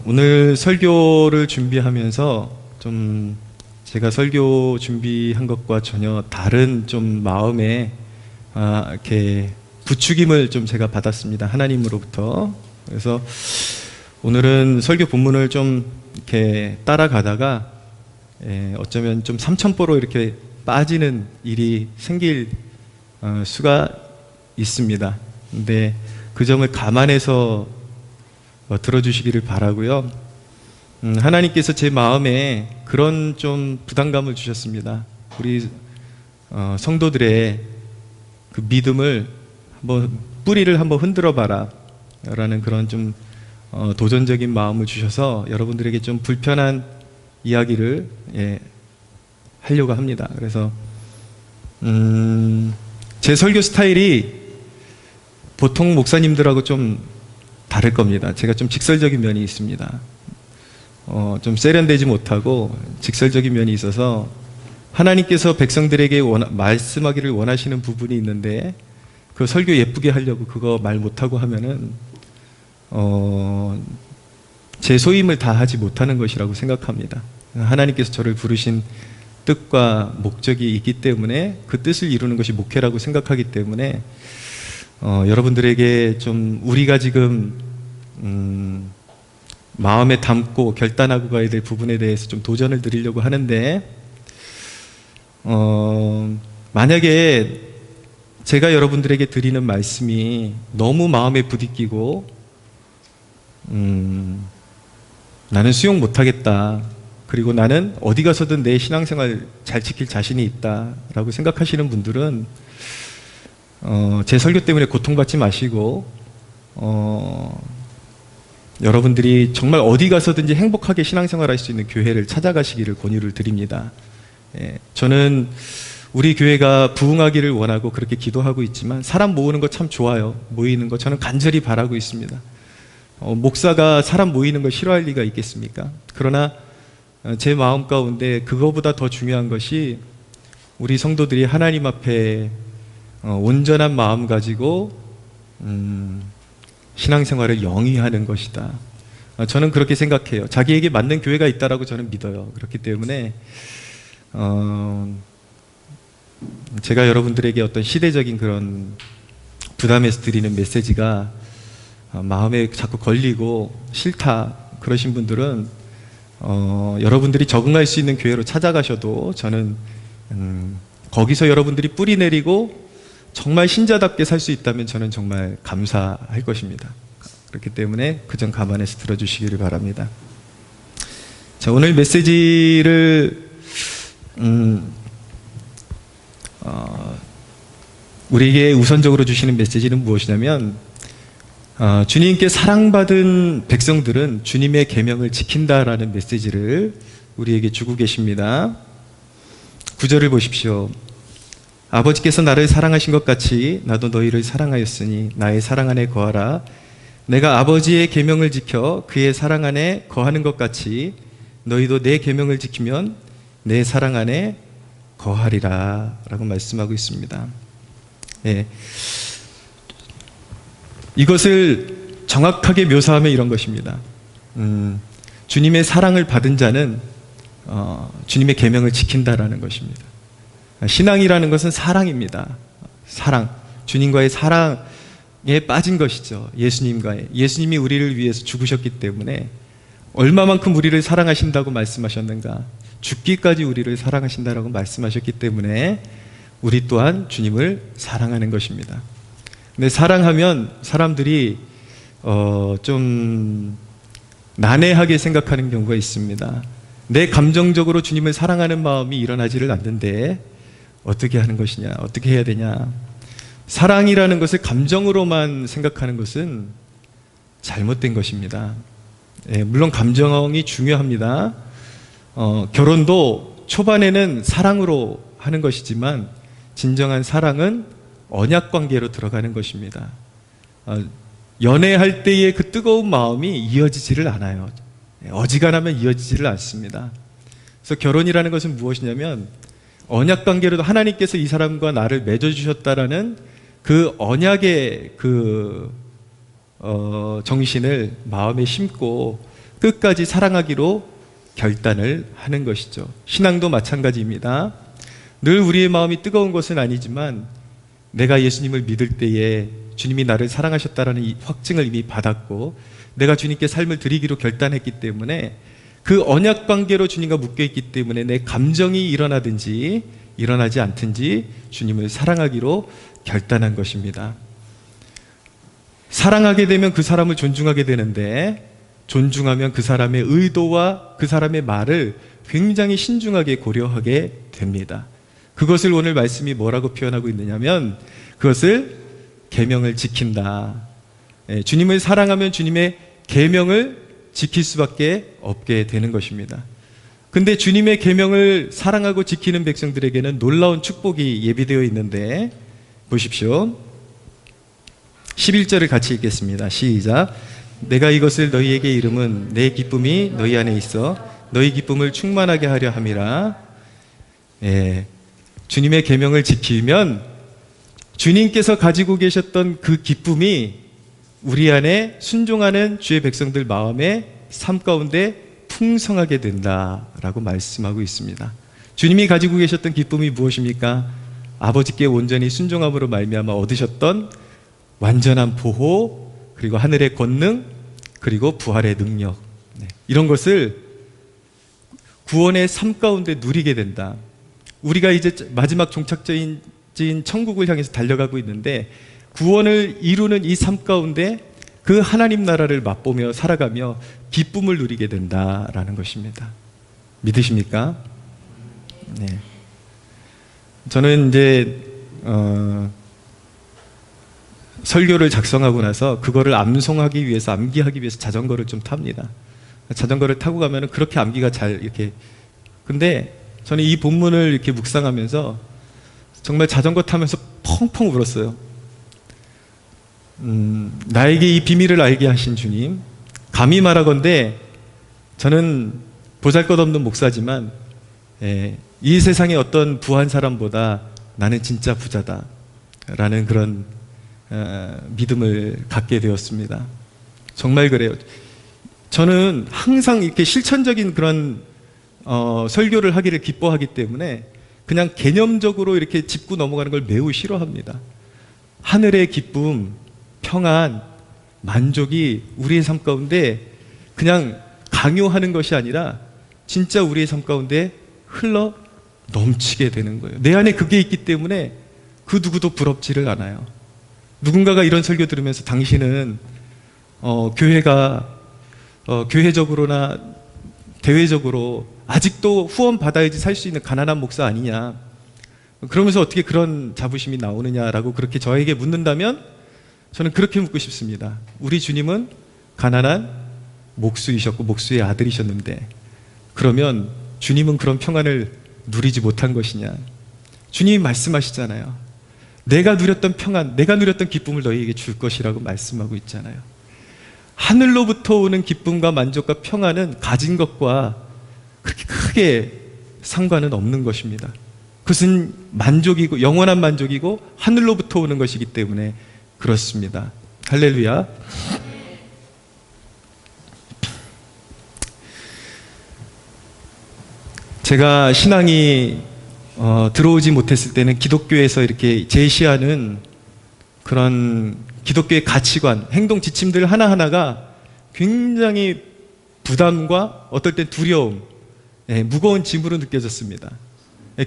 오늘 설교를 준비하면서 좀 제가 설교 준비한 것과 전혀 다른 좀 마음에 이렇게 부추김을 좀 제가 받았습니다. 하나님으로부터. 그래서 오늘은 설교 본문을 좀 이렇게 따라가다가 어쩌면 좀 삼천포로 이렇게 빠지는 일이 생길 수가 있습니다. 근데 그 점을 감안해서 들어주시기를 바라고요. 하나님께서 제 마음에 그런 좀 부담감을 주셨습니다. 우리 성도들의 그 믿음을 한번 뿌리를 한번 흔들어 봐라 라는 그런 좀 도전적인 마음을 주셔서 여러분들에게 좀 불편한 이야기를 하려고 합니다. 그래서 제 설교 스타일이 보통 목사님들하고 좀 다를 겁니다. 제가 좀 직설적인 면이 있습니다. 좀 세련되지 못하고 직설적인 면이 있어서 하나님께서 백성들에게 말씀하기를 원하시는 부분이 있는데 그 설교 예쁘게 하려고 그거 말 못하고 하면은 제 소임을 다하지 못하는 것이라고 생각합니다. 하나님께서 저를 부르신 뜻과 목적이 있기 때문에 그 뜻을 이루는 것이 목회라고 생각하기 때문에 여러분들에게 좀 우리가 지금 마음에 담고 결단하고 가야 될 부분에 대해서 좀 도전을 드리려고 하는데 만약에 제가 여러분들에게 드리는 말씀이 너무 마음에 부딪히고 나는 수용 못하겠다, 그리고 나는 어디 가서든 내 신앙생활 잘 지킬 자신이 있다 라고 생각하시는 분들은 제 설교 때문에 고통받지 마시고 여러분들이 정말 어디 가서든지 행복하게 신앙생활 할 수 있는 교회를 찾아가시기를 권유를 드립니다. 저는 우리 교회가 부흥하기를 원하고 그렇게 기도하고 있지만 사람 모으는 거 참 좋아요. 모이는 거 저는 간절히 바라고 있습니다. 목사가 사람 모이는 걸 싫어할 리가 있겠습니까? 그러나 제 마음 가운데 그거보다 더 중요한 것이 우리 성도들이 하나님 앞에 온전한 마음 가지고 신앙생활을 영위하는 것이다. 저는 그렇게 생각해요. 자기에게 맞는 교회가 있다라고 저는 믿어요. 그렇기 때문에 제가 여러분들에게 어떤 시대적인 그런 부담에서 드리는 메시지가 마음에 자꾸 걸리고 싫다 그러신 분들은 여러분들이 적응할 수 있는 교회로 찾아가셔도 저는 거기서 여러분들이 뿌리 내리고 정말 신자답게 살 수 있다면 저는 정말 감사할 것입니다. 그렇기 때문에 그 점 감안해서 들어주시기를 바랍니다. 자, 오늘 메시지를 우리에게 우선적으로 주시는 메시지는 무엇이냐면 주님께 사랑받은 백성들은 주님의 계명을 지킨다라는 메시지를 우리에게 주고 계십니다. 9절을 보십시오. 아버지께서 나를 사랑하신 것 같이 나도 너희를 사랑하였으니 나의 사랑 안에 거하라. 내가 아버지의 계명을 지켜 그의 사랑 안에 거하는 것 같이 너희도 내 계명을 지키면 내 사랑 안에 거하리라 라고 말씀하고 있습니다. 이것을 정확하게 묘사하면 이런 것입니다. 주님의 사랑을 받은 자는 주님의 계명을 지킨다라는 것입니다. 신앙이라는 것은 사랑입니다. 사랑, 주님과의 사랑에 빠진 것이죠. 예수님이 우리를 위해서 죽으셨기 때문에 얼마만큼 우리를 사랑하신다고 말씀하셨는가, 죽기까지 우리를 사랑하신다라고 말씀하셨기 때문에 우리 또한 주님을 사랑하는 것입니다. 근데 사랑하면 사람들이 좀 난해하게 생각하는 경우가 있습니다. 내 감정적으로 주님을 사랑하는 마음이 일어나지를 않는데 어떻게 하는 것이냐, 어떻게 해야 되냐. 사랑이라는 것을 감정으로만 생각하는 것은 잘못된 것입니다. 물론 감정이 중요합니다. 결혼도 초반에는 사랑으로 하는 것이지만 진정한 사랑은 언약 관계로 들어가는 것입니다. 연애할 때의 그 뜨거운 마음이 이어지지를 않아요. 어지간하면 이어지지를 않습니다. 그래서 결혼이라는 것은 무엇이냐면 언약 관계로도 하나님께서 이 사람과 나를 맺어주셨다라는 그 언약의 그 정신을 마음에 심고 끝까지 사랑하기로 결단을 하는 것이죠. 신앙도 마찬가지입니다. 늘 우리의 마음이 뜨거운 것은 아니지만 내가 예수님을 믿을 때에 주님이 나를 사랑하셨다라는 이 확증을 이미 받았고 내가 주님께 삶을 드리기로 결단했기 때문에 그 언약 관계로 주님과 묶여 있기 때문에 내 감정이 일어나든지 일어나지 않든지 주님을 사랑하기로 결단한 것입니다. 사랑하게 되면 그 사람을 존중하게 되는데 존중하면 그 사람의 의도와 그 사람의 말을 굉장히 신중하게 고려하게 됩니다. 그것을 오늘 말씀이 뭐라고 표현하고 있느냐면 그것을 계명을 지킨다. 주님을 사랑하면 주님의 계명을 지킬 수밖에 없게 되는 것입니다. 근데 주님의 계명을 사랑하고 지키는 백성들에게는 놀라운 축복이 예비되어 있는데 보십시오. 11절을 같이 읽겠습니다. 시작. 내가 이것을 너희에게 이름은 내 기쁨이 너희 안에 있어 너희 기쁨을 충만하게 하려 함이라. 주님의 계명을 지키면 주님께서 가지고 계셨던 그 기쁨이 우리 안에 순종하는 주의 백성들 마음의 삶 가운데 풍성하게 된다라고 말씀하고 있습니다. 주님이 가지고 계셨던 기쁨이 무엇입니까? 아버지께 온전히 순종함으로 말미암아 얻으셨던 완전한 보호, 그리고 하늘의 권능, 그리고 부활의 능력, 이런 것을 구원의 삶 가운데 누리게 된다. 우리가 이제 마지막 종착지인 천국을 향해서 달려가고 있는데 구원을 이루는 이 삶 가운데 그 하나님 나라를 맛보며 살아가며 기쁨을 누리게 된다라는 것입니다. 믿으십니까? 네. 저는 이제 설교를 작성하고 나서 그거를 암송하기 위해서 암기하기 위해서 자전거를 좀 탑니다. 자전거를 타고 가면은 그렇게 암기가 잘 이렇게. 근데 저는 이 본문을 이렇게 묵상하면서 정말 자전거 타면서 펑펑 울었어요. 나에게 이 비밀을 알게 하신 주님, 감히 말하건대 저는 보잘것없는 목사지만 이 세상의 어떤 부한 사람보다 나는 진짜 부자다 라는 그런 믿음을 갖게 되었습니다. 정말 그래요. 저는 항상 이렇게 실천적인 그런 설교를 하기를 기뻐하기 때문에 그냥 개념적으로 이렇게 짚고 넘어가는 걸 매우 싫어합니다. 하늘의 기쁨, 평안, 만족이 우리의 삶 가운데 그냥 강요하는 것이 아니라 진짜 우리의 삶 가운데 흘러 넘치게 되는 거예요. 내 안에 그게 있기 때문에 그 누구도 부럽지를 않아요. 누군가가 이런 설교 들으면서 당신은 교회가 교회적으로나 대외적으로 아직도 후원 받아야지 살 수 있는 가난한 목사 아니냐, 그러면서 어떻게 그런 자부심이 나오느냐라고 그렇게 저에게 묻는다면 저는 그렇게 묻고 싶습니다. 우리 주님은 가난한 목수이셨고 목수의 아들이셨는데 그러면 주님은 그런 평안을 누리지 못한 것이냐? 주님이 말씀하시잖아요. 내가 누렸던 평안, 내가 누렸던 기쁨을 너희에게 줄 것이라고 말씀하고 있잖아요. 하늘로부터 오는 기쁨과 만족과 평안은 가진 것과 그렇게 크게 상관은 없는 것입니다. 그것은 만족이고 영원한 만족이고 하늘로부터 오는 것이기 때문에 그렇습니다. 할렐루야. 제가 신앙이 들어오지 못했을 때는 기독교에서 이렇게 제시하는 그런 기독교의 가치관, 행동 지침들 하나하나가 굉장히 부담과 어떨 땐 두려움, 무거운 짐으로 느껴졌습니다.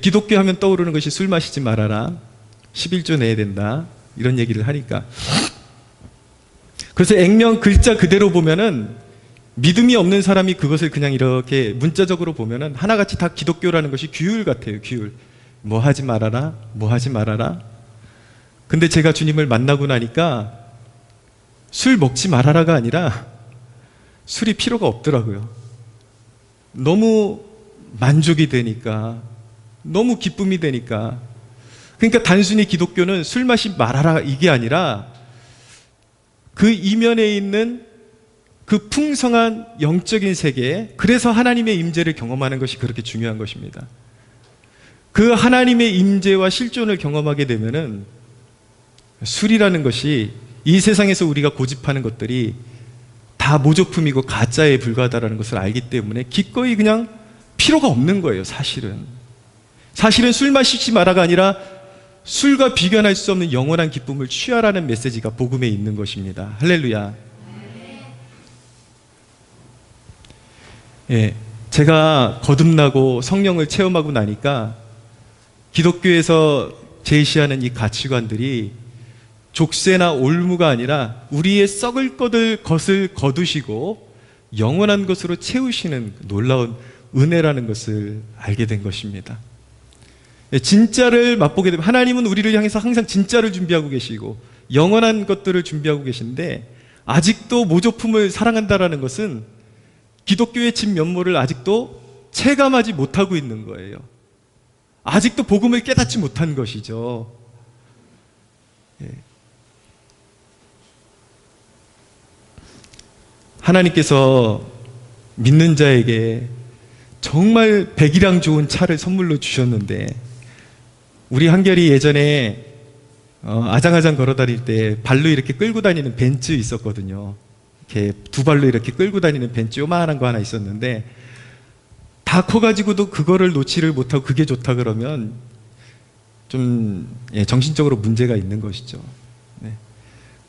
기독교 하면 떠오르는 것이 술 마시지 말아라, 11조 내야 된다, 이런 얘기를 하니까. 그래서 액면 글자 그대로 보면은 믿음이 없는 사람이 그것을 그냥 이렇게 문자적으로 보면은 하나같이 다 기독교라는 것이 규율 같아요. 규율. 뭐 하지 말아라, 뭐 하지 말아라. 근데 제가 주님을 만나고 나니까 술 먹지 말아라가 아니라 술이 필요가 없더라고요. 너무 만족이 되니까, 너무 기쁨이 되니까. 그러니까 단순히 기독교는 술 마시지 말아라 이게 아니라 그 이면에 있는 그 풍성한 영적인 세계, 그래서 하나님의 임재를 경험하는 것이 그렇게 중요한 것입니다. 그 하나님의 임재와 실존을 경험하게 되면은 술이라는 것이 이 세상에서 우리가 고집하는 것들이 다 모조품이고 가짜에 불과하다는 것을 알기 때문에 기꺼이 그냥 필요가 없는 거예요. 사실은 술 마시지 마라가 아니라 술과 비교할 수 없는 영원한 기쁨을 취하라는 메시지가 복음에 있는 것입니다. 할렐루야. 예, 제가 거듭나고 성령을 체험하고 나니까 기독교에서 제시하는 이 가치관들이 족쇄나 올무가 아니라 우리의 썩을 것을 거두시고 영원한 것으로 채우시는 놀라운 은혜라는 것을 알게 된 것입니다. 진짜를 맛보게 되면 하나님은 우리를 향해서 항상 진짜를 준비하고 계시고 영원한 것들을 준비하고 계신데, 아직도 모조품을 사랑한다라는 것은 기독교의 진면모를 아직도 체감하지 못하고 있는 거예요. 아직도 복음을 깨닫지 못한 것이죠. 예. 하나님께서 믿는 자에게 정말 백이랑 좋은 차를 선물로 주셨는데, 우리 한결이 예전에 아장아장 걸어 다닐 때 발로 이렇게 끌고 다니는 벤츠 있었거든요. 이렇게 두 발로 이렇게 끌고 다니는 벤츠 요만한 거 하나 있었는데, 다 커가지고도 그거를 놓지를 못하고 그게 좋다 그러면 좀 정신적으로 문제가 있는 것이죠. 네.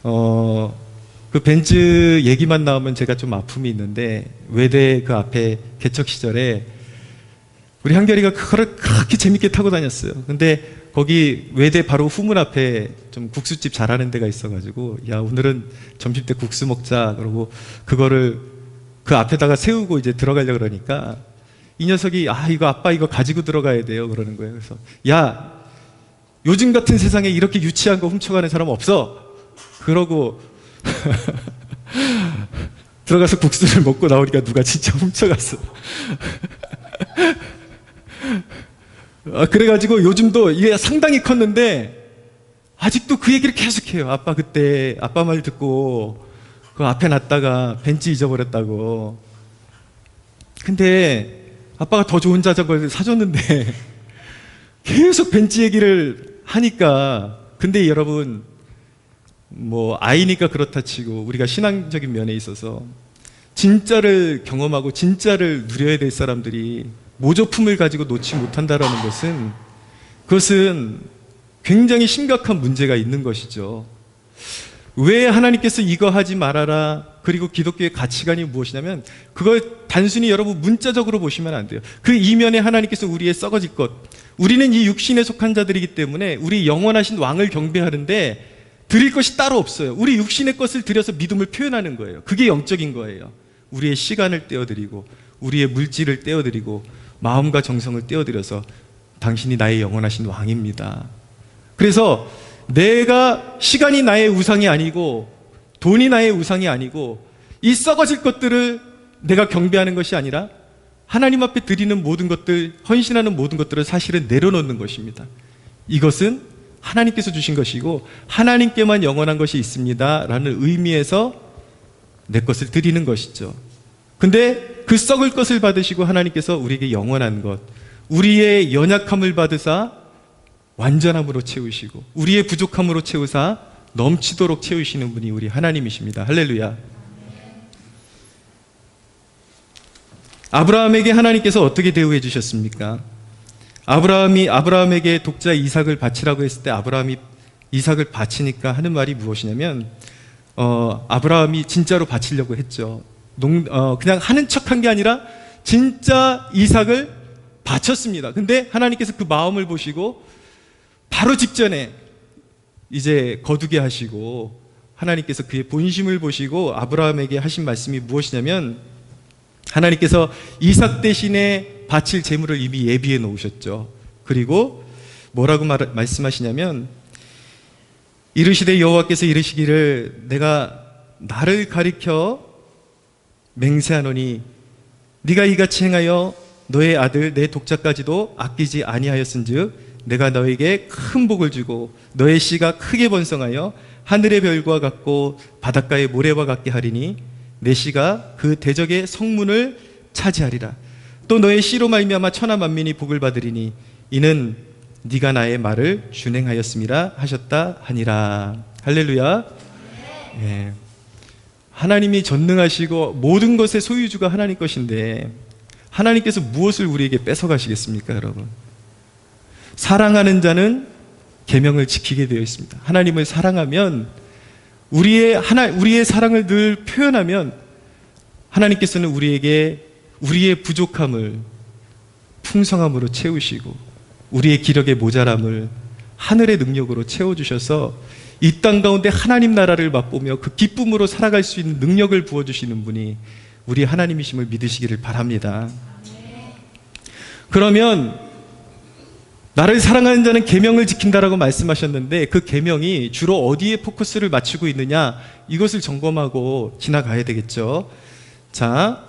그 벤츠 얘기만 나오면 제가 좀 아픔이 있는데, 외대 그 앞에 개척 시절에 우리 한결이가 그거를 그렇게 재밌게 타고 다녔어요. 근데 거기 외대 바로 후문 앞에 좀 국수집 잘하는 데가 있어가지고, 야, 오늘은 점심 때 국수 먹자 그러고 그거를 그 앞에다가 세우고 이제 들어가려고 그러니까 이 녀석이, 이거 아빠 이거 가지고 들어가야 돼요 그러는 거예요. 그래서 야, 요즘 같은 세상에 이렇게 유치한 거 훔쳐가는 사람 없어 그러고 들어가서 국수를 먹고 나오니까 누가 진짜 훔쳐갔어. 그래가지고 요즘도 이게 상당히 컸는데 아직도 그 얘기를 계속해요. 아빠 그때 아빠 말 듣고 그 앞에 놨다가 벤츠 잊어버렸다고. 근데 아빠가 더 좋은 자전거를 사줬는데 계속 벤츠 얘기를 하니까. 근데 여러분, 뭐 아이니까 그렇다 치고 우리가 신앙적인 면에 있어서 진짜를 경험하고 진짜를 누려야 될 사람들이 모조품을 가지고 놓지 못한다라는 것은, 그것은 굉장히 심각한 문제가 있는 것이죠. 왜 하나님께서 이거 하지 말아라, 그리고 기독교의 가치관이 무엇이냐면, 그걸 단순히 여러분 문자적으로 보시면 안 돼요. 그 이면에 하나님께서 우리의 썩어질 것, 우리는 이 육신에 속한 자들이기 때문에 우리 영원하신 왕을 경배하는데 드릴 것이 따로 없어요. 우리 육신의 것을 드려서 믿음을 표현하는 거예요. 그게 영적인 거예요. 우리의 시간을 떼어드리고 우리의 물질을 떼어드리고 마음과 정성을 떼어드려서 당신이 나의 영원하신 왕입니다. 그래서 내가, 시간이 나의 우상이 아니고 돈이 나의 우상이 아니고 이 썩어질 것들을 내가 경배하는 것이 아니라 하나님 앞에 드리는 모든 것들, 헌신하는 모든 것들을 사실은 내려놓는 것입니다. 이것은 하나님께서 주신 것이고 하나님께만 영원한 것이 있습니다 라는 의미에서 내 것을 드리는 것이죠. 근데 그 썩을 것을 받으시고 하나님께서 우리에게 영원한 것, 우리의 연약함을 받으사 완전함으로 채우시고 우리의 부족함으로 채우사 넘치도록 채우시는 분이 우리 하나님이십니다. 할렐루야. 아브라함에게 하나님께서 어떻게 대우해 주셨습니까? 아브라함에게 독자 이삭을 바치라고 했을 때 아브라함이 이삭을 바치니까 하는 말이 무엇이냐면, 아브라함이 진짜로 바치려고 했죠. 그냥 하는 척한 게 아니라 진짜 이삭을 바쳤습니다. 근데 하나님께서 그 마음을 보시고 바로 직전에 이제 거두게 하시고, 하나님께서 그의 본심을 보시고 아브라함에게 하신 말씀이 무엇이냐면, 하나님께서 이삭 대신에 바칠 제물을 이미 예비해 놓으셨죠. 그리고 뭐라고 말씀하시냐면, 이르시되 여호와께서 이르시기를 내가 나를 가리켜 맹세하노니 네가 이같이 행하여 너의 아들 내 독자까지도 아끼지 아니하였은즉 내가 너에게 큰 복을 주고 너의 씨가 크게 번성하여 하늘의 별과 같고 바닷가의 모래와 같게 하리니 내 씨가 그 대적의 성문을 차지하리라. 또 너의 씨로 말미암아 천하 만민이 복을 받으리니 이는 네가 나의 말을 준행하였음이라 하셨다 하니라. 할렐루야. 예. 하나님이 전능하시고 모든 것의 소유주가 하나님 것인데 하나님께서 무엇을 우리에게 뺏어가시겠습니까, 여러분? 사랑하는 자는 계명을 지키게 되어 있습니다. 하나님을 사랑하면 우리의 사랑을 늘 표현하면 하나님께서는 우리에게 우리의 부족함을 풍성함으로 채우시고 우리의 기력의 모자람을 하늘의 능력으로 채워주셔서 이 땅 가운데 하나님 나라를 맛보며 그 기쁨으로 살아갈 수 있는 능력을 부어주시는 분이 우리 하나님이심을 믿으시기를 바랍니다. 그러면 나를 사랑하는 자는 계명을 지킨다라고 말씀하셨는데 그 계명이 주로 어디에 포커스를 맞추고 있느냐, 이것을 점검하고 지나가야 되겠죠. 자,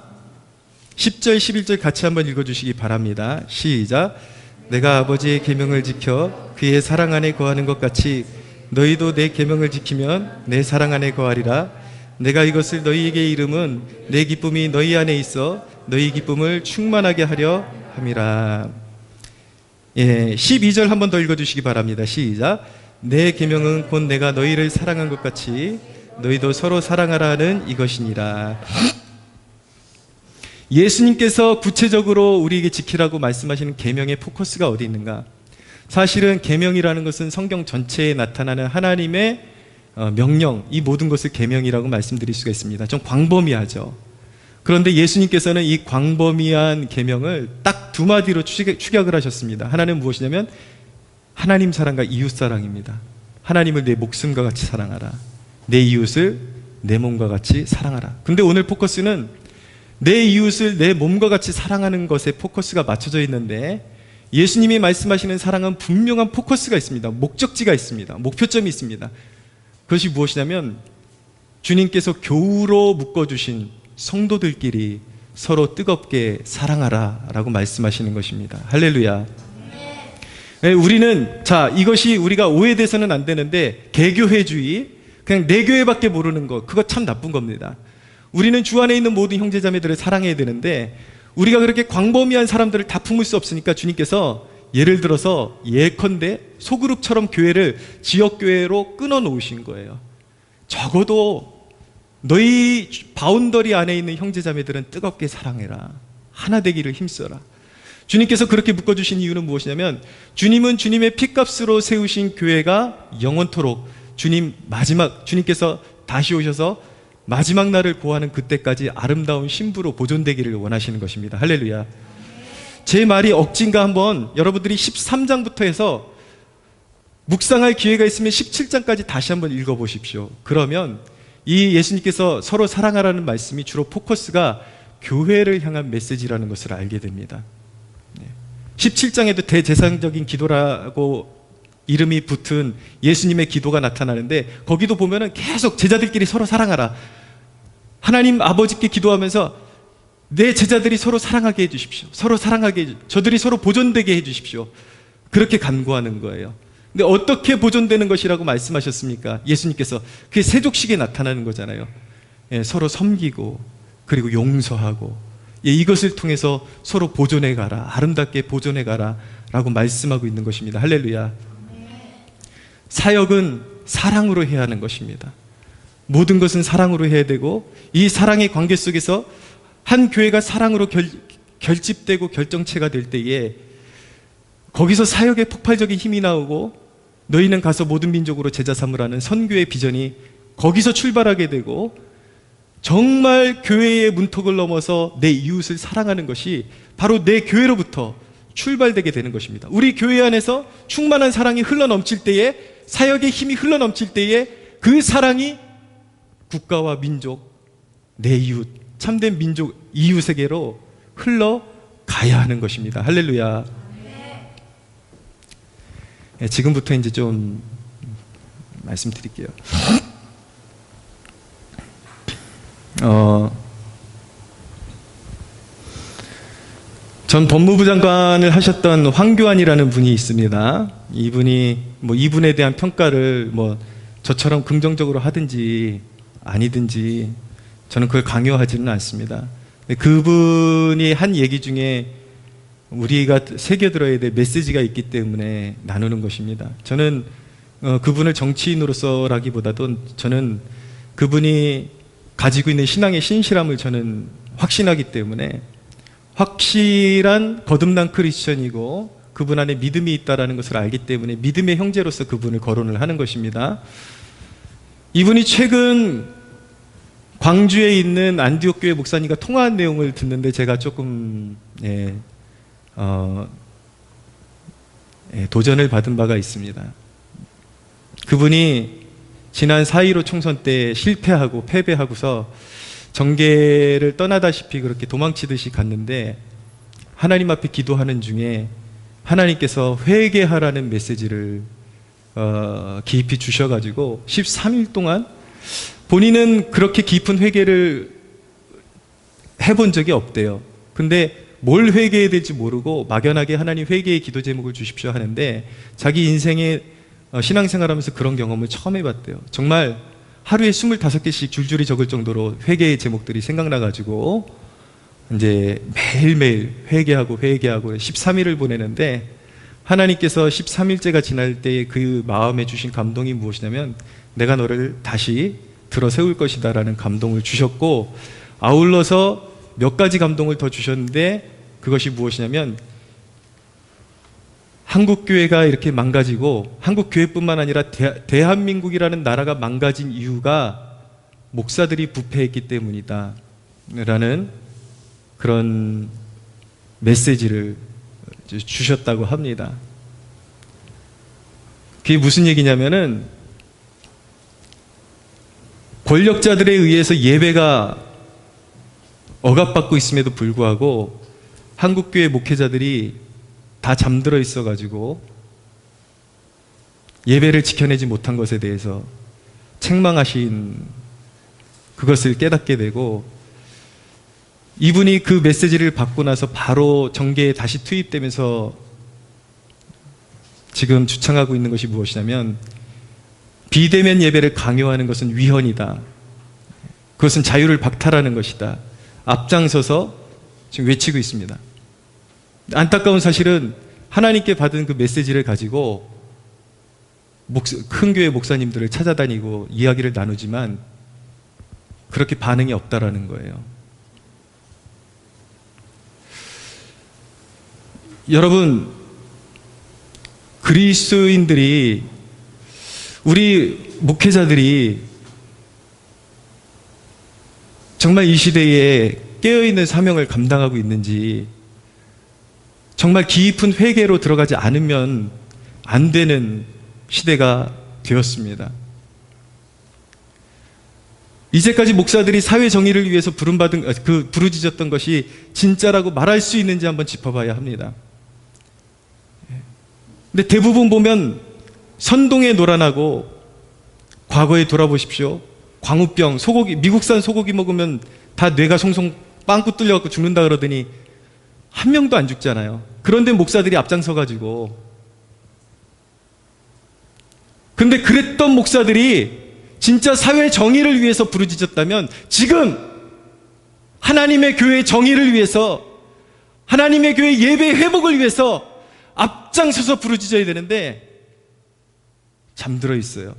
10절 11절 같이 한번 읽어주시기 바랍니다. 시작. 내가 아버지의 계명을 지켜 그의 사랑 안에 거하는 것 같이 너희도 내 계명을 지키면 내 사랑 안에 거하리라. 내가 이것을 너희에게 이름은 내 기쁨이 너희 안에 있어 너희 기쁨을 충만하게 하려 함이라. 예, 12절 한번 더 읽어주시기 바랍니다. 시작. 내 계명은 곧 내가 너희를 사랑한 것 같이 너희도 서로 사랑하라 하는 이것이니라. 예수님께서 구체적으로 우리에게 지키라고 말씀하시는 계명의 포커스가 어디 있는가? 사실은 계명이라는 것은 성경 전체에 나타나는 하나님의 명령, 이 모든 것을 계명이라고 말씀드릴 수가 있습니다. 좀 광범위하죠. 그런데 예수님께서는 이 광범위한 계명을 딱 두 마디로 축약을 하셨습니다. 하나는 무엇이냐면 하나님 사랑과 이웃 사랑입니다. 하나님을 내 목숨과 같이 사랑하라. 내 이웃을 내 몸과 같이 사랑하라. 근데 오늘 포커스는 내 이웃을 내 몸과 같이 사랑하는 것에 포커스가 맞춰져 있는데 예수님이 말씀하시는 사랑은 분명한 포커스가 있습니다. 목적지가 있습니다. 목표점이 있습니다. 그것이 무엇이냐면 주님께서 교우로 묶어주신 성도들끼리 서로 뜨겁게 사랑하라 라고 말씀하시는 것입니다. 할렐루야. 네, 우리는 이것이 우리가 오해돼서는 안 되는데 개교회주의, 그냥 내 교회밖에 모르는 것, 그거 참 나쁜 겁니다. 우리는 주 안에 있는 모든 형제자매들을 사랑해야 되는데 우리가 그렇게 광범위한 사람들을 다 품을 수 없으니까 주님께서 예를 들어서 예컨대 소그룹처럼 교회를 지역교회로 끊어놓으신 거예요. 적어도 너희 바운더리 안에 있는 형제자매들은 뜨겁게 사랑해라. 하나 되기를 힘써라. 주님께서 그렇게 묶어주신 이유는 무엇이냐면 주님은 주님의 피값으로 세우신 교회가 영원토록 주님께서 다시 오셔서 마지막 날을 고하는 그때까지 아름다운 신부로 보존되기를 원하시는 것입니다. 할렐루야. 제 말이 억진가 한번 여러분들이 13장부터 해서 묵상할 기회가 있으면 17장까지 다시 한번 읽어보십시오. 그러면 이 예수님께서 서로 사랑하라는 말씀이 주로 포커스가 교회를 향한 메시지라는 것을 알게 됩니다. 17장에도 대제사장적인 기도라고 이름이 붙은 예수님의 기도가 나타나는데 거기도 보면은 계속 제자들끼리 서로 사랑하라. 하나님 아버지께 기도하면서 내 제자들이 서로 사랑하게 해주십시오. 서로 사랑하게 저들이 서로 보존되게 해주십시오. 그렇게 간구하는 거예요. 근데 어떻게 보존되는 것이라고 말씀하셨습니까? 예수님께서 그게 세족식에 나타나는 거잖아요. 예, 서로 섬기고 그리고 용서하고 이것을 통해서 서로 보존해 가라. 아름답게 보존해 가라 라고 말씀하고 있는 것입니다. 할렐루야. 사역은 사랑으로 해야 하는 것입니다. 모든 것은 사랑으로 해야 되고 이 사랑의 관계 속에서 한 교회가 사랑으로 결집되고 결정체가 될 때에 거기서 사역의 폭발적인 힘이 나오고 너희는 가서 모든 민족으로 제자 삼으라는 선교의 비전이 거기서 출발하게 되고 정말 교회의 문턱을 넘어서 내 이웃을 사랑하는 것이 바로 내 교회로부터 출발되게 되는 것입니다. 우리 교회 안에서 충만한 사랑이 흘러넘칠 때에 사역의 힘이 흘러넘칠 때에 그 사랑이 국가와 민족, 내 이웃, 참된 민족 이웃에게로 흘러가야 하는 것입니다. 할렐루야. 네, 지금부터 이제 좀 말씀드릴게요. 전 법무부 장관을 하셨던 황교안이라는 분이 있습니다. 이분에 대한 평가를 저처럼 긍정적으로 하든지 아니든지 저는 그걸 강요하지는 않습니다. 그분이 한 얘기 중에 우리가 새겨들어야 될 메시지가 있기 때문에 나누는 것입니다. 저는 그분을 정치인으로서라기보다도 저는 그분이 가지고 있는 신앙의 신실함을 저는 확신하기 때문에 확실한 거듭난 크리스천이고 그분 안에 믿음이 있다는 것을 알기 때문에 믿음의 형제로서 그분을 거론을 하는 것입니다. 이분이 최근 광주에 있는 안디옥 교회 목사님과 통화한 내용을 듣는데 제가 조금 도전을 받은 바가 있습니다. 그분이 지난 4.15 총선 때 실패하고 패배하고서 정계를 떠나다시피 그렇게 도망치듯이 갔는데 하나님 앞에 기도하는 중에 하나님께서 회개하라는 메시지를 깊이 주셔가지고 13일 동안 본인은 그렇게 깊은 회개를 해본 적이 없대요. 근데 뭘 회개해야 될지 모르고 막연하게 하나님 회개의 기도 제목을 주십시오 하는데 자기 인생에 신앙생활하면서 그런 경험을 처음 해봤대요. 정말 하루에 25개씩 줄줄이 적을 정도로 회개의 제목들이 생각나가지고 이제 매일매일 회개하고 13일을 보내는데 하나님께서 13일째가 지날 때 그 마음에 주신 감동이 무엇이냐면 내가 너를 다시 들어 세울 것이다 라는 감동을 주셨고 아울러서 몇 가지 감동을 더 주셨는데 그것이 무엇이냐면 한국교회가 이렇게 망가지고 한국교회뿐만 아니라 대한민국이라는 나라가 망가진 이유가 목사들이 부패했기 때문이다 라는 그런 메시지를 주셨다고 합니다. 그게 무슨 얘기냐면은 권력자들에 의해서 예배가 억압받고 있음에도 불구하고 한국교회 목회자들이 다 잠들어 있어가지고 예배를 지켜내지 못한 것에 대해서 책망하신 그것을 깨닫게 되고 이분이 그 메시지를 받고 나서 바로 정계에 다시 투입되면서 지금 주창하고 있는 것이 무엇이냐면 비대면 예배를 강요하는 것은 위헌이다. 그것은 자유를 박탈하는 것이다. 앞장서서 지금 외치고 있습니다. 안타까운 사실은 하나님께 받은 그 메시지를 가지고 큰 교회 목사님들을 찾아다니고 이야기를 나누지만 그렇게 반응이 없다라는 거예요. 여러분, 그리스도인들이 우리 목회자들이 정말 이 시대에 깨어있는 사명을 감당하고 있는지 정말 깊은 회개로 들어가지 않으면 안 되는 시대가 되었습니다. 이제까지 목사들이 사회 정의를 위해서 부르짖었던 것이 진짜라고 말할 수 있는지 한번 짚어봐야 합니다. 근데 대부분 보면 선동에 노란하고 과거에 돌아보십시오. 광우병, 소고기, 미국산 소고기 먹으면 다 뇌가 송송 빵꾸 뚫려갖고 죽는다 그러더니 한 명도 안 죽잖아요. 그런데 목사들이 앞장서가지고 근데 그랬던 목사들이 진짜 사회 정의를 위해서 부르짖었다면 지금 하나님의 교회 정의를 위해서 하나님의 교회 예배 회복을 위해서 앞장서서 부르짖어야 되는데 잠들어 있어요.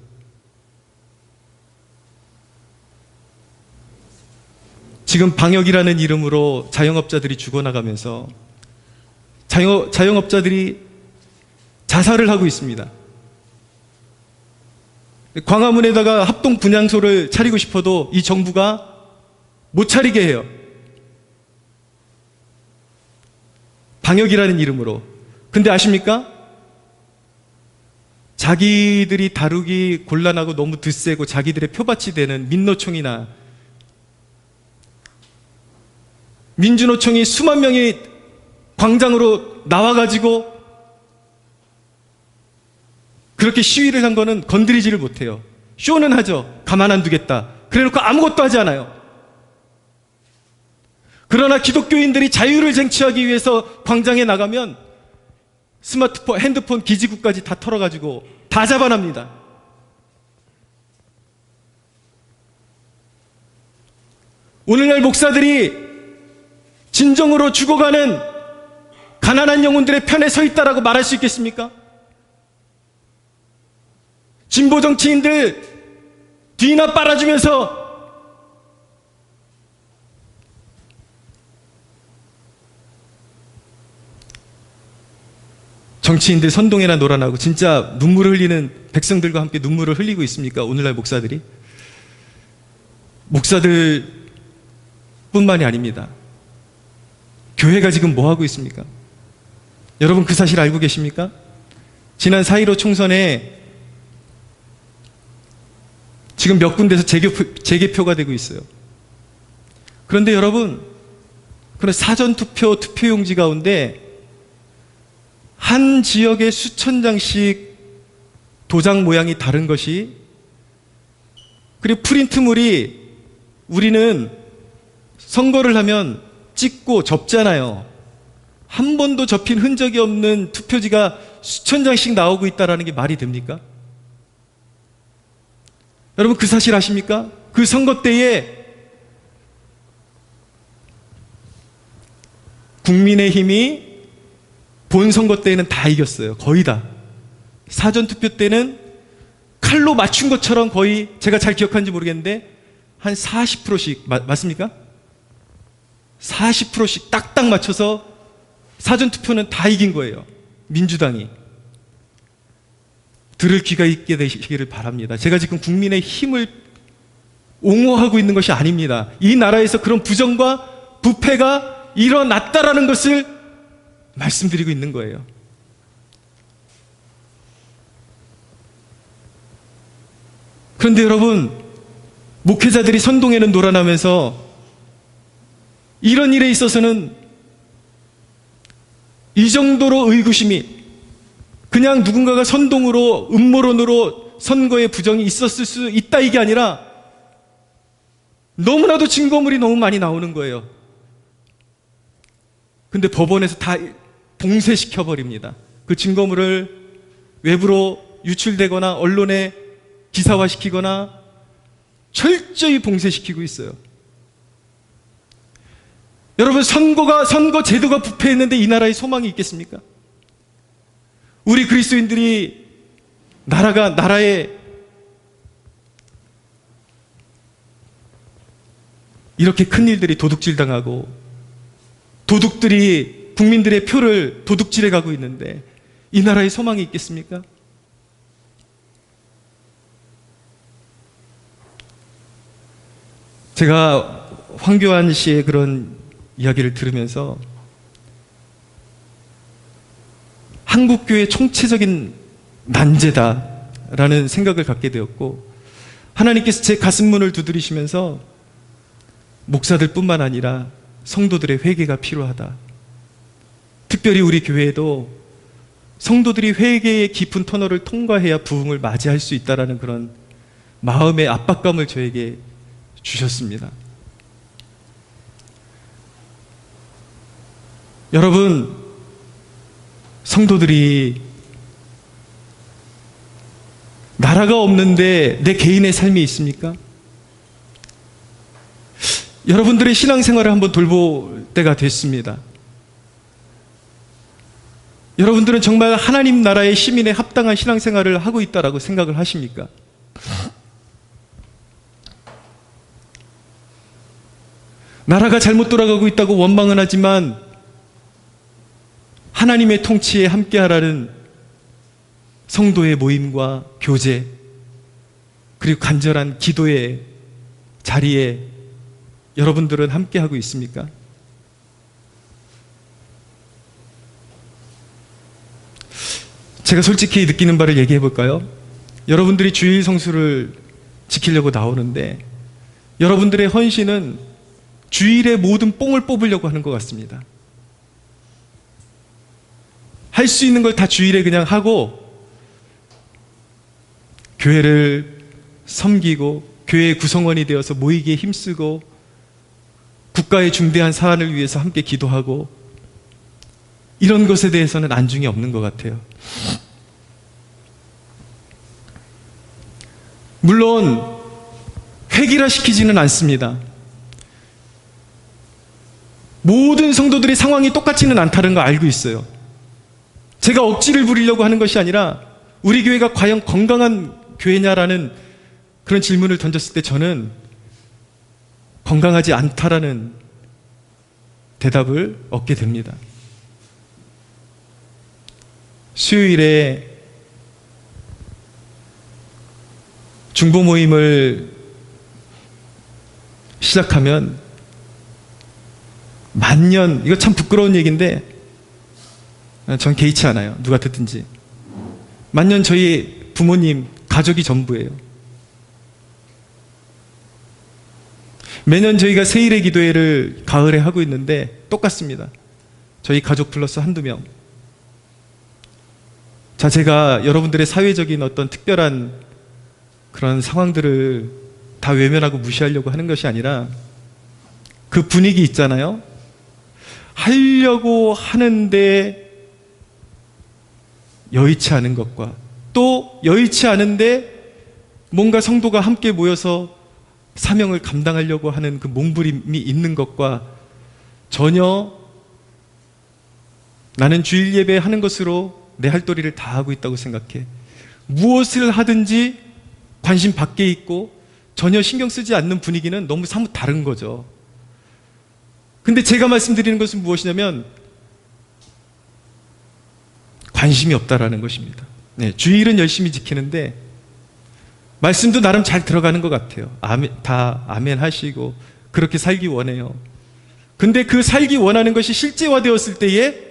지금 방역이라는 이름으로 자영업자들이 죽어나가면서 자영업자들이 자살을 하고 있습니다. 광화문에다가 합동 분향소를 차리고 싶어도 이 정부가 못 차리게 해요. 방역이라는 이름으로. 근데 아십니까? 자기들이 다루기 곤란하고 너무 드세고 자기들의 표밭이 되는 민노총이나 민주노총이 수만 명이 광장으로 나와가지고 그렇게 시위를 한 거는 건드리지를 못해요. 쇼는 하죠. 가만 안 두겠다. 그래놓고 아무것도 하지 않아요. 그러나 기독교인들이 자유를 쟁취하기 위해서 광장에 나가면 스마트폰, 핸드폰, 기지국까지 다 털어가지고 다 잡아납니다. 오늘날 목사들이 진정으로 죽어가는 가난한 영혼들의 편에 서 있다라고 말할 수 있겠습니까? 진보 정치인들 뒤나 빨아주면서 정치인들 선동에나 놀아나고 진짜 눈물을 흘리는 백성들과 함께 눈물을 흘리고 있습니까? 오늘날 목사들이? 목사들 뿐만이 아닙니다. 교회가 지금 뭐 하고 있습니까? 여러분 그 사실 알고 계십니까? 지난 4.15 총선에 지금 몇 군데서 재개표가 되고 있어요. 그런데 여러분, 그런 사전투표 투표용지 가운데 한 지역에 수천 장씩 도장 모양이 다른 것이, 그리고 프린트물이 우리는 선거를 하면 찍고 접잖아요. 한 번도 접힌 흔적이 없는 투표지가 수천 장씩 나오고 있다는 게 말이 됩니까? 여러분 그 사실 아십니까? 그 선거 때에 국민의힘이 본선거 때에는 다 이겼어요. 거의 다. 사전투표 때는 칼로 맞춘 것처럼 거의, 제가 잘 기억하는지 모르겠는데 한 40%씩 맞습니까? 40%씩 딱딱 맞춰서 사전투표는 다 이긴 거예요. 민주당이. 들을 귀가 있게 되시기를 바랍니다. 제가 지금 국민의 힘을 옹호하고 있는 것이 아닙니다. 이 나라에서 그런 부정과 부패가 일어났다라는 것을 말씀드리고 있는 거예요. 그런데 여러분, 목회자들이 선동에는 놀아나면서 이런 일에 있어서는 이 정도로 의구심이, 그냥 누군가가 선동으로 음모론으로 선거에 부정이 있었을 수 있다 이게 아니라 너무나도 증거물이 너무 많이 나오는 거예요. 근데 법원에서 다 봉쇄시켜버립니다. 그 증거물을 외부로 유출되거나 언론에 기사화시키거나 철저히 봉쇄시키고 있어요. 여러분, 선거 제도가 부패했는데 이 나라에 소망이 있겠습니까? 우리 그리스도인들이 나라에 이렇게 큰 일들이 도둑질당하고 도둑들이 국민들의 표를 도둑질해 가고 있는데 이 나라에 소망이 있겠습니까? 제가 황교안 씨의 그런 이야기를 들으면서 한국교회의 총체적인 난제다라는 생각을 갖게 되었고, 하나님께서 제 가슴문을 두드리시면서 목사들 뿐만 아니라 성도들의 회개가 필요하다. 특별히 우리 교회에도 성도들이 회개의 깊은 터널을 통과해야 부흥을 맞이할 수 있다는 그런 마음의 압박감을 저에게 주셨습니다. 여러분, 성도들이 나라가 없는데 내 개인의 삶이 있습니까? 여러분들의 신앙생활을 한번 돌볼 때가 됐습니다. 여러분들은 정말 하나님 나라의 시민에 합당한 신앙생활을 하고 있다고 생각을 하십니까? 나라가 잘못 돌아가고 있다고 원망은 하지만 하나님의 통치에 함께하라는 성도의 모임과 교제, 그리고 간절한 기도의 자리에 여러분들은 함께하고 있습니까? 제가 솔직히 느끼는 바를 얘기해 볼까요? 여러분들이 주일 성수를 지키려고 나오는데 여러분들의 헌신은 주일의 모든 뽕을 뽑으려고 하는 것 같습니다. 할 수 있는 걸 다 주일에 그냥 하고 교회를 섬기고 교회의 구성원이 되어서 모이기에 힘쓰고 국가의 중대한 사안을 위해서 함께 기도하고 이런 것에 대해서는 안중이 없는 것 같아요. 물론 획일화시키지는 않습니다. 모든 성도들의 상황이 똑같지는 않다는 거 알고 있어요. 제가 억지를 부리려고 하는 것이 아니라 우리 교회가 과연 건강한 교회냐라는 그런 질문을 던졌을 때 저는 건강하지 않다라는 대답을 얻게 됩니다. 수요일에 중보 모임을 시작하면 만년, 이거 참 부끄러운 얘기인데 전 개의치 않아요. 누가 듣든지. 만년 저희 부모님, 가족이 전부예요. 매년 저희가 세일의 기도회를 가을에 하고 있는데 똑같습니다. 저희 가족 플러스 한두 명. 자, 제가 여러분들의 사회적인 어떤 특별한 그런 상황들을 다 외면하고 무시하려고 하는 것이 아니라 그 분위기 있잖아요. 하려고 하는데 여의치 않은 것과 또 여의치 않은데 뭔가 성도가 함께 모여서 사명을 감당하려고 하는 그 몸부림이 있는 것과 전혀 나는 주일 예배 하는 것으로 내 할 도리를 다 하고 있다고 생각해. 무엇을 하든지 관심 밖에 있고 전혀 신경 쓰지 않는 분위기는 너무 사뭇 다른 거죠. 근데 제가 말씀드리는 것은 무엇이냐면 관심이 없다라는 것입니다. 네, 주일은 열심히 지키는데 말씀도 나름 잘 들어가는 것 같아요. 다 아멘 하시고 그렇게 살기 원해요. 근데 그 살기 원하는 것이 실제화되었을 때에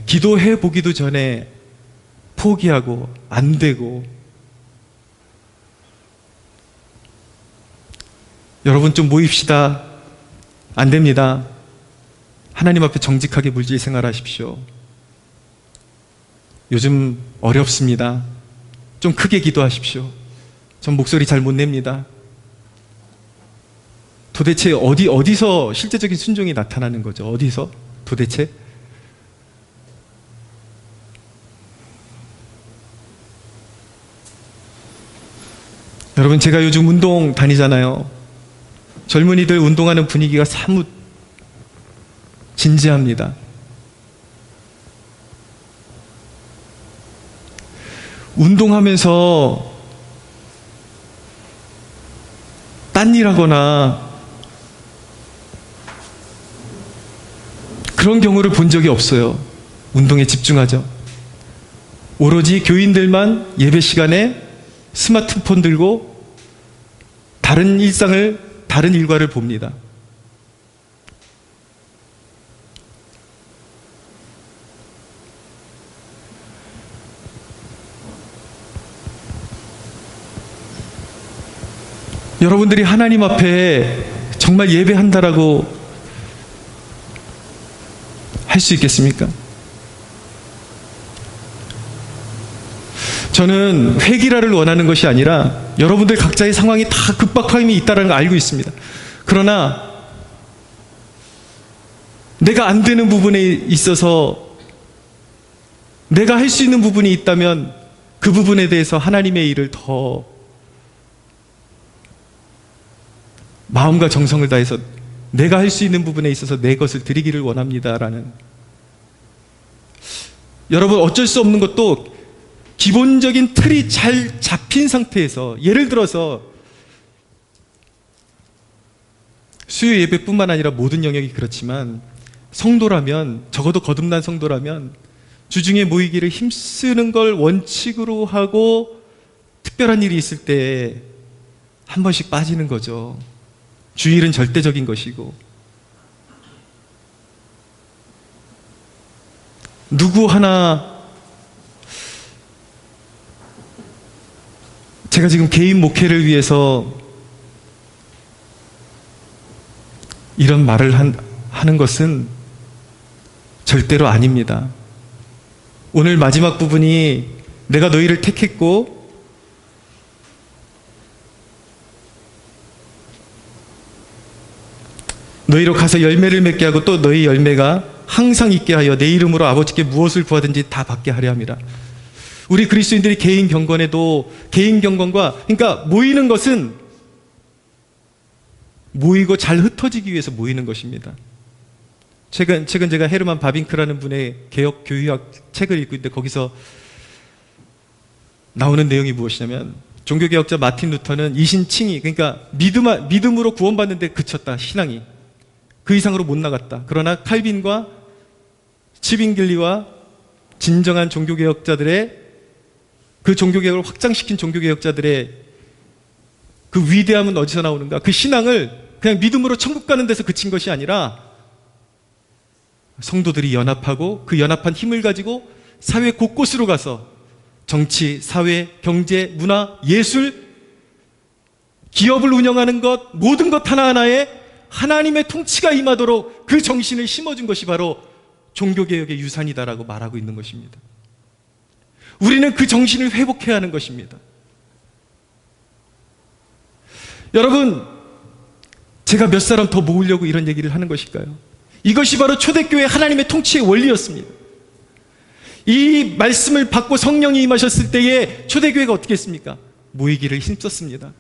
기도해 보기도 전에 포기하고 안 되고. 여러분 좀 모입시다. 안 됩니다. 하나님 앞에 정직하게 물질 생활하십시오. 요즘 어렵습니다. 좀 크게 기도하십시오. 전 목소리 잘 못 냅니다. 도대체 어디서 실제적인 순종이 나타나는 거죠? 어디서? 도대체? 여러분, 제가 요즘 운동 다니잖아요. 젊은이들 운동하는 분위기가 사뭇 진지합니다. 운동하면서 딴 일하거나 그런 경우를 본 적이 없어요. 운동에 집중하죠. 오로지 교인들만 예배 시간에 스마트폰 들고 다른 일과를 봅니다. 여러분들이 하나님 앞에 정말 예배한다라고 할 수 있겠습니까? 저는 회기라를 원하는 것이 아니라 여러분들 각자의 상황이 다 급박함이 있다는 걸 알고 있습니다. 그러나 내가 안 되는 부분에 있어서 내가 할 수 있는 부분이 있다면 그 부분에 대해서 하나님의 일을 더 마음과 정성을 다해서 내가 할 수 있는 부분에 있어서 내 것을 드리기를 원합니다라는. 여러분, 어쩔 수 없는 것도 기본적인 틀이 잘 잡힌 상태에서, 예를 들어서 수요 예배뿐만 아니라 모든 영역이 그렇지만 성도라면, 적어도 거듭난 성도라면 주중에 모이기를 힘쓰는 걸 원칙으로 하고 특별한 일이 있을 때 한 번씩 빠지는 거죠. 주일은 절대적인 것이고. 누구 하나, 제가 지금 개인 목회를 위해서 이런 말을 하는 것은 절대로 아닙니다. 오늘 마지막 부분이 내가 너희를 택했고 너희로 가서 열매를 맺게 하고 또 너희 열매가 항상 있게 하여 내 이름으로 아버지께 무엇을 구하든지 다 받게 하려 함이라. 우리 그리스도인들이 개인 경건에도 개인 경건과, 그러니까 모이는 것은 모이고 잘 흩어지기 위해서 모이는 것입니다. 최근 제가 헤르만 바빙크라는 분의 개혁 교유학 책을 읽고 있는데 거기서 나오는 내용이 무엇이냐면 종교개혁자 마틴 루터는 이신칭의, 그러니까 믿음으로 구원받는 데 그쳤다. 신앙이 그 이상으로 못 나갔다. 그러나 칼빈과 치빙길리와 진정한 종교개혁자들의, 그 종교개혁을 확장시킨 종교개혁자들의 그 위대함은 어디서 나오는가? 그 신앙을 그냥 믿음으로 천국 가는 데서 그친 것이 아니라 성도들이 연합하고 그 연합한 힘을 가지고 사회 곳곳으로 가서 정치, 사회, 경제, 문화, 예술, 기업을 운영하는 것, 모든 것 하나하나에 하나님의 통치가 임하도록 그 정신을 심어준 것이 바로 종교개혁의 유산이다라고 말하고 있는 것입니다. 우리는 그 정신을 회복해야 하는 것입니다. 여러분, 제가 몇 사람 더 모으려고 이런 얘기를 하는 것일까요? 이것이 바로 초대교회 하나님의 통치의 원리였습니다. 이 말씀을 받고 성령이 임하셨을 때에 초대교회가 어떻게 했습니까? 모이기를 힘썼습니다.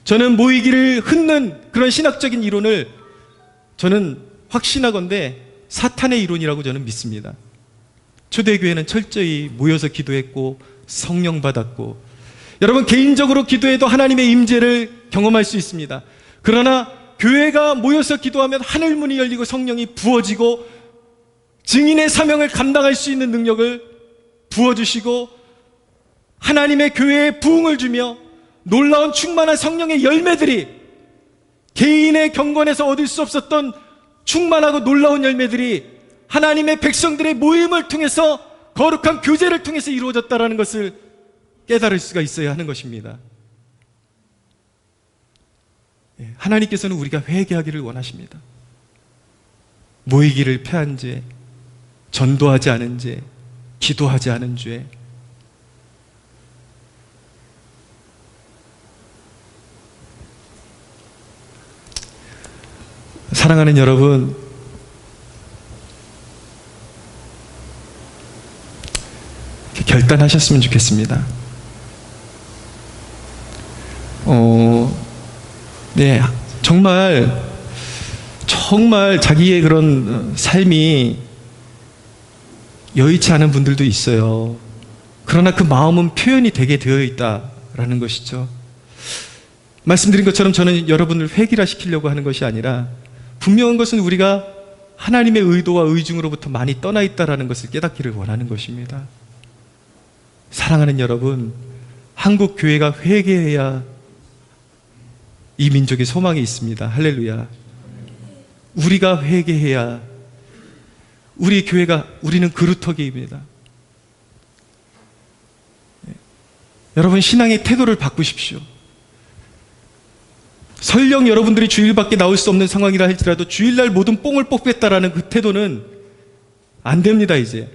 저는 모이기를 흩는 그런 신학적인 이론을 저는 확신하건대 사탄의 이론이라고 저는 믿습니다. 초대교회는 철저히 모여서 기도했고 성령 받았고, 여러분 개인적으로 기도해도 하나님의 임재를 경험할 수 있습니다. 그러나 교회가 모여서 기도하면 하늘문이 열리고 성령이 부어지고 증인의 사명을 감당할 수 있는 능력을 부어주시고 하나님의 교회에 부흥을 주며 놀라운 충만한 성령의 열매들이, 개인의 경건에서 얻을 수 없었던 충만하고 놀라운 열매들이 하나님의 백성들의 모임을 통해서, 거룩한 교제를 통해서 이루어졌다는 것을 깨달을 수가 있어야 하는 것입니다. 하나님께서는 우리가 회개하기를 원하십니다. 모이기를 패한 죄, 전도하지 않은 죄, 기도하지 않은 죄, 사랑하는 여러분, 결단하셨으면 좋겠습니다. 네, 정말 자기의 그런 삶이 여의치 않은 분들도 있어요. 그러나 그 마음은 표현이 되게 되어 있다라는 것이죠. 말씀드린 것처럼 저는 여러분을 획일화시키려고 하는 것이 아니라, 분명한 것은 우리가 하나님의 의도와 의중으로부터 많이 떠나 있다는 것을 깨닫기를 원하는 것입니다. 사랑하는 여러분, 한국 교회가 회개해야 이 민족의 소망이 있습니다. 할렐루야. 우리가 회개해야 우리 교회가, 우리는 그루터기입니다. 여러분, 신앙의 태도를 바꾸십시오. 설령 여러분들이 주일 밖에 나올 수 없는 상황이라 할지라도 주일날 모든 뽕을 뽑겠다라는 그 태도는 안 됩니다. 이제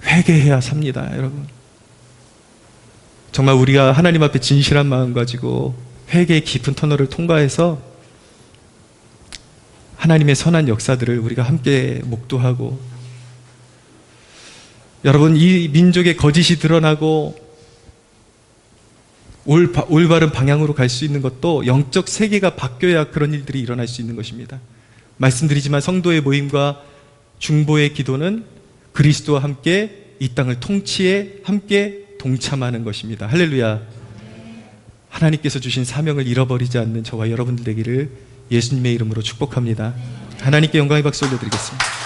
회개해야 삽니다. 여러분, 정말 우리가 하나님 앞에 진실한 마음 가지고 회개의 깊은 터널을 통과해서 하나님의 선한 역사들을 우리가 함께 목도하고, 여러분, 이 민족의 거짓이 드러나고 올바른 방향으로 갈 수 있는 것도 영적 세계가 바뀌어야 그런 일들이 일어날 수 있는 것입니다. 말씀드리지만 성도의 모임과 중보의 기도는 그리스도와 함께 이 땅을 통치에 함께 동참하는 것입니다. 할렐루야. 하나님께서 주신 사명을 잃어버리지 않는 저와 여러분들 되기를 예수님의 이름으로 축복합니다. 하나님께 영광의 박수 올려드리겠습니다.